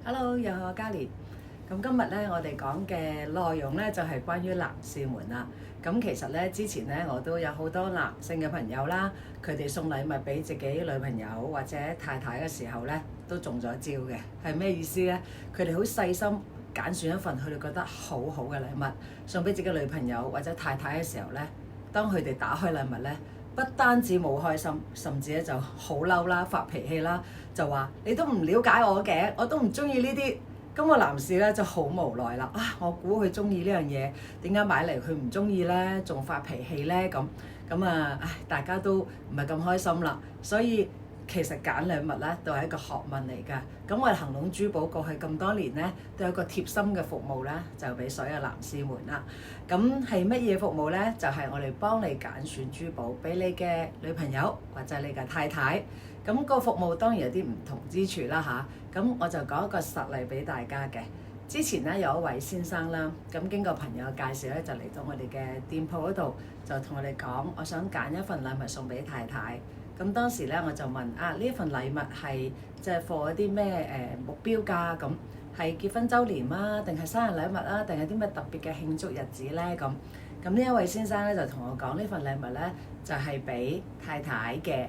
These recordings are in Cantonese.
Hello，又係我嘉蓮。咁今日咧，我哋講嘅內容咧就係關於男士們啦。咁其實咧，之前咧我都有好多男性嘅朋友啦，佢哋送禮物俾自己女朋友或者太太嘅時候咧，都中咗招嘅。係咩意思咧？佢哋好細心揀選一份佢哋覺得好好嘅禮物，送俾自己女朋友或者太太嘅時候咧，當佢哋打開禮物咧，不單止冇開心，甚至咧就好嬲啦、發脾氣啦，就話你都唔了解我嘅，我都唔中意呢啲。咁個男士咧就好無奈啦，我估佢中意呢樣嘢，點解買嚟佢唔中意咧，仲發脾氣咧咁啊，大家都唔係咁開心啦。所以其實揀禮物咧都係一個學問嚟㗎。咁我哋恆隆珠寶過去咁多年咧，都有一個貼心嘅服務咧，就俾所有男士們啦。咁係乜嘢服務咧？就係我哋幫你揀選珠寶俾你嘅女朋友或者你嘅太太。咁個服務當然有啲唔同之處啦嚇。咁我就講一個實例俾大家嘅。之前咧有一位先生啦，咁經過朋友介紹咧，就嚟到我哋嘅店鋪嗰度，就同我哋講，我想揀一份禮物送俾太太。咁當時咧我就問呢一份禮物係即係貨一啲咩目標㗎？咁係結婚週年啊，定係生日禮物啊，定係啲咩特別嘅慶祝日子咧？咁呢一位先生咧就同我講，呢份禮物咧就係俾太太嘅，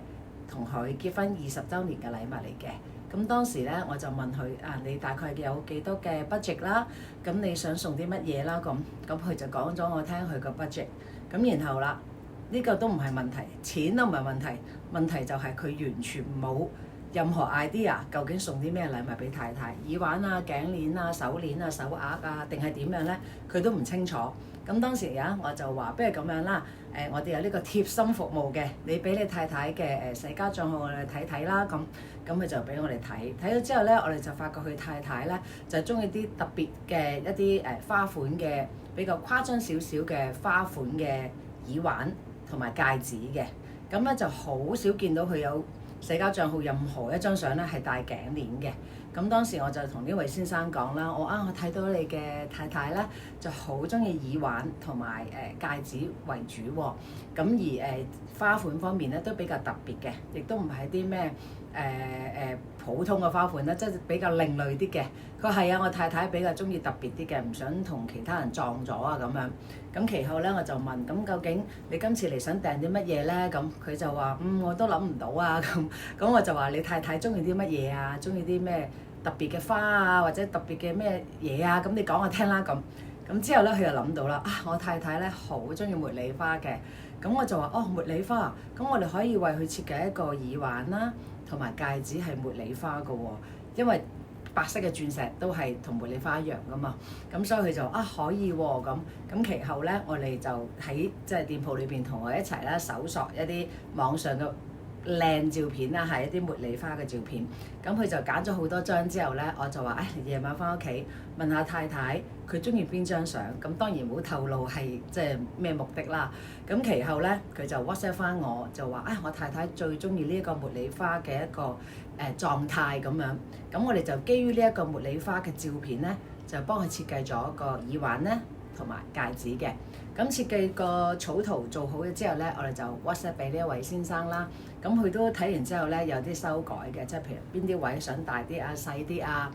同佢結婚20週年嘅禮物嚟嘅。咁當時咧我就問佢你大概有幾多嘅 budget 啦？咁你想送啲乜嘢啦？咁佢就講咗我聽佢個 budget。咁然後啦，呢個都唔係問題，錢都唔係問題，問題就係佢完全冇任何 idea 究竟送啲咩禮物俾太太，耳環啊、頸鏈啊、手鏈啊、手鐲啊，定係點樣咧？佢都唔清楚。咁當時我就話，不如咁樣啦，我哋有呢個貼心服務嘅，你俾你太太嘅社交帳號我哋睇睇啦。咁佢就俾我哋睇，睇咗之後咧，我哋就發覺佢太太咧就中意啲特別嘅一啲花款嘅比較誇張少少嘅花款嘅耳環同埋戒指嘅。咁咧就好少見到佢有社交帳號任何一張相咧係戴頸鏈嘅。咁當時我就同呢位先生講啦，我睇到你嘅太太咧就好中意耳環同埋戒指為主喎。咁而花款方面咧都比較特別嘅，亦都唔係啲咩普通嘅花款啦，即係比較另類啲嘅。佢話係啊，我太太比較中意特別啲嘅，唔想同其他人撞咗啊咁樣。咁其後咧我就問，咁究竟你今次嚟想訂啲乜嘢咧？咁佢就話我都諗唔到啊咁。咁我就話你太太中意啲乜嘢啊？中意啲咩特別嘅花啊，或者特別嘅咩嘢啊？咁你講我聽啦咁。咁之後咧佢就諗到啦，我太太咧好中意茉莉花嘅。咁我就話茉莉花啊，咁我哋可以為佢設計一個耳環啦，同埋戒指係茉莉花嘅喎，因為白色嘅鑽石都係同茉莉花一樣噶嘛。咁所以佢就可以喎咁其後咧，我哋就喺即係店鋪裏邊同我一齊咧搜索一啲網上嘅靚照片啦，係一啲茉莉花嘅照片。咁佢就揀咗好多張之後咧，我就話夜晚翻屋企問下太太佢中意邊張相。咁當然唔好透露係即係咩目的啦。咁其後咧佢就 WhatsApp 翻我，就話我太太最中意呢一個茉莉花嘅一個狀態咁樣。咁我哋就基於呢一個茉莉花嘅照片咧，就幫佢設計咗個耳環咧同埋戒指嘅。咁設計個草圖做好咗之後咧，我哋就 WhatsApp 俾呢一位先生啦。咁佢都睇完之後咧，有啲修改嘅，即係譬如邊啲位想大啲啊、細啲啊，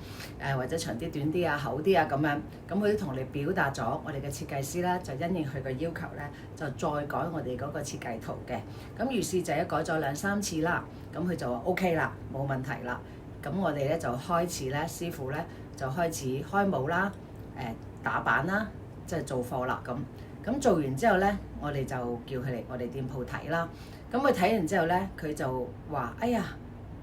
或者長啲、短啲啊、厚啲啊咁樣。咁佢都同你表達咗，我哋嘅設計師咧就因應佢嘅要求咧，就再改我哋嗰個設計圖嘅。咁於是就改咗2-3次啦。咁佢就話 OK 啦，冇問題啦。咁我哋咧就開始咧，師傅咧就開始開模啦、打版啦，即係做貨啦咁。咁做完之後咧，我哋就叫佢嚟我哋店鋪睇啦。咁佢睇完之後咧，佢就話：哎呀，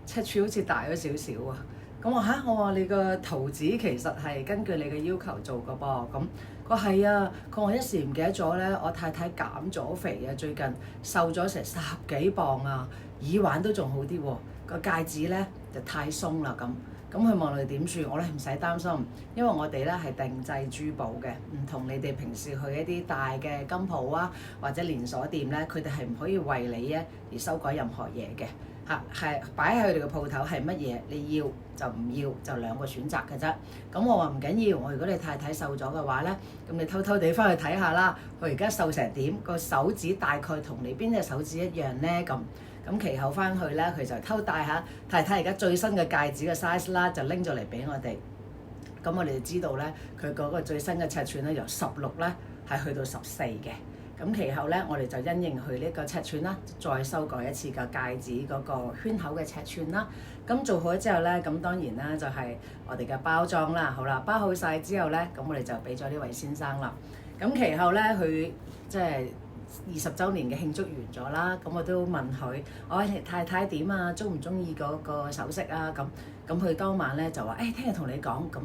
尺寸好似大咗少少啊！咁我話你個圖紙其實係根據你嘅要求做㗎噃。咁佢話係啊，佢話一時唔記得咗咧，我太太減咗肥啊，最近瘦咗成10幾磅啊，耳環都仲好啲喎，個戒指咧就太鬆啦咁。咁佢望你點算？我咧唔使擔心，因為我哋咧係定製珠寶嘅，唔同你哋平時去一啲大嘅金鋪啊或者連鎖店咧，佢哋係唔可以為你咧而修改任何嘢嘅嚇，係擺喺佢哋嘅鋪頭係乜嘢，你要就唔要就兩個選擇嘅啫。咁我話唔緊要，我如果你太太瘦咗嘅話咧，咁你偷偷地翻去睇下啦，佢而家瘦成點，個手指大概同你邊隻手指一樣咧咁。咁其後翻去咧，佢就偷帶下太太而家最新嘅戒指嘅 size 啦，就拎咗嚟俾我哋。咁我哋就知道咧，佢嗰個最新嘅尺寸咧，由16咧係去到14嘅。咁其後咧，我哋就因應佢呢個尺寸啦，再修改一次個戒指嗰個圈口嘅尺寸啦。咁做好咗之後咧，咁當然啦就係我哋嘅包裝啦。好啦，包好晒之後咧，咁我哋就俾咗呢位先生啦。咁其後咧，佢即係20週年嘅慶祝完咗啦。咁我都問佢：我太太點啊？中唔中意嗰個首飾啊？咁佢當晚咧就話：聽日同你講咁。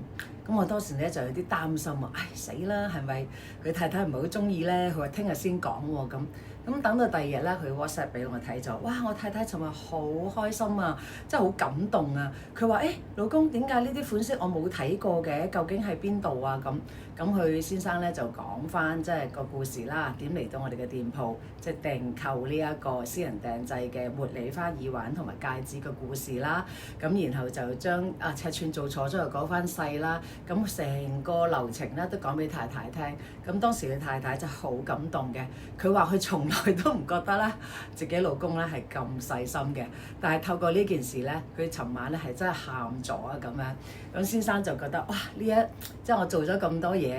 咁我當時咧就有啲擔心啊！死啦，係咪佢太太唔係好中意咧？佢話聽日先講喎咁。咁等到第二日咧，佢 WhatsApp 俾我睇咗，哇！我太太尋日好開心啊，真係好感動啊！佢話：老公點解呢啲款式我冇睇過嘅？究竟喺邊度啊？咁佢先生咧就講翻即係個故事啦，點嚟到我哋嘅店鋪，即係訂購呢一個私人訂製嘅茉莉花耳環同埋戒指嘅故事啦。咁然後就將尺寸做錯咗又講翻細啦。咁成個流程咧都講俾太太聽。咁當時佢太太真係好感動嘅，佢話佢從來都唔覺得咧自己老公咧係咁細心嘅，但係透過呢件事咧，佢尋晚咧係真係喊咗啊咁樣。咁先生就覺得哇，即係我做咗咁多嘢。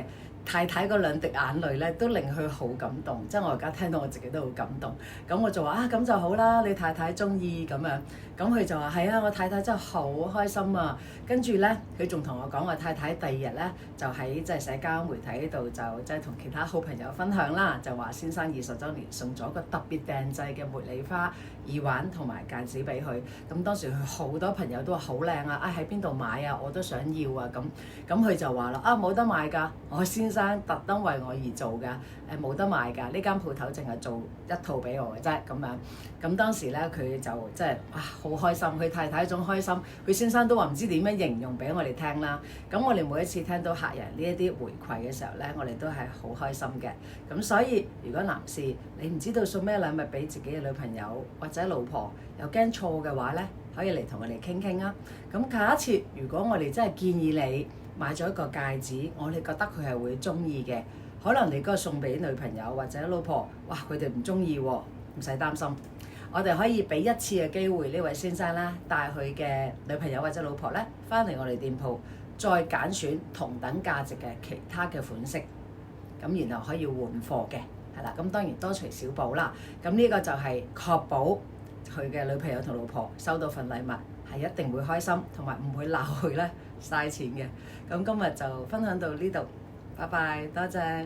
太太嗰兩滴眼淚咧，都令佢好感動。即係我而家聽到我自己都好感動。咁我就話咁就好啦，你太太中意咁樣。咁佢就話係啊，我太太真係好開心啊。跟住咧，佢仲同我講話太太第二日咧就喺即係社交媒體度就即係同其他好朋友分享啦，就話先生20週年送咗個特別訂製嘅茉莉花耳環同埋戒指俾佢。咁當時佢好多朋友都話好靚啊！喺邊度買啊？我都想要啊！咁佢就話啦冇得買㗎，我先生特登為我而做㗎，冇得賣㗎。呢間鋪頭淨係做一套俾我嘅啫咁樣。咁當時咧佢就即係好開心，佢太太仲開心，佢先生都話唔知點樣形容俾我哋聽啦。咁我哋每一次聽到客人呢一啲回饋嘅時候咧，我哋都係好開心嘅。咁所以如果男士你唔知道送咩禮物俾自己嘅女朋友或者老婆，又驚錯嘅話咧，可以嚟同我哋傾傾啊。咁下一次如果我哋真係建議你買咗一個戒指，我哋覺得佢係會中意嘅，可能你嗰個送俾女朋友或者老婆，哇佢哋唔中意喎，唔使擔心。我哋可以俾一次嘅機會呢位先生啦，帶佢嘅女朋友或者老婆咧，翻嚟我哋店鋪，再揀選同等價值嘅其他嘅款式，咁然後可以換貨嘅，係啦。咁當然多隨小補啦。咁呢個就係確保佢嘅女朋友同老婆收到份禮物係一定會開心，同埋唔會鬧佢咧嘥錢嘅。咁今日就分享到呢度，拜拜，多謝。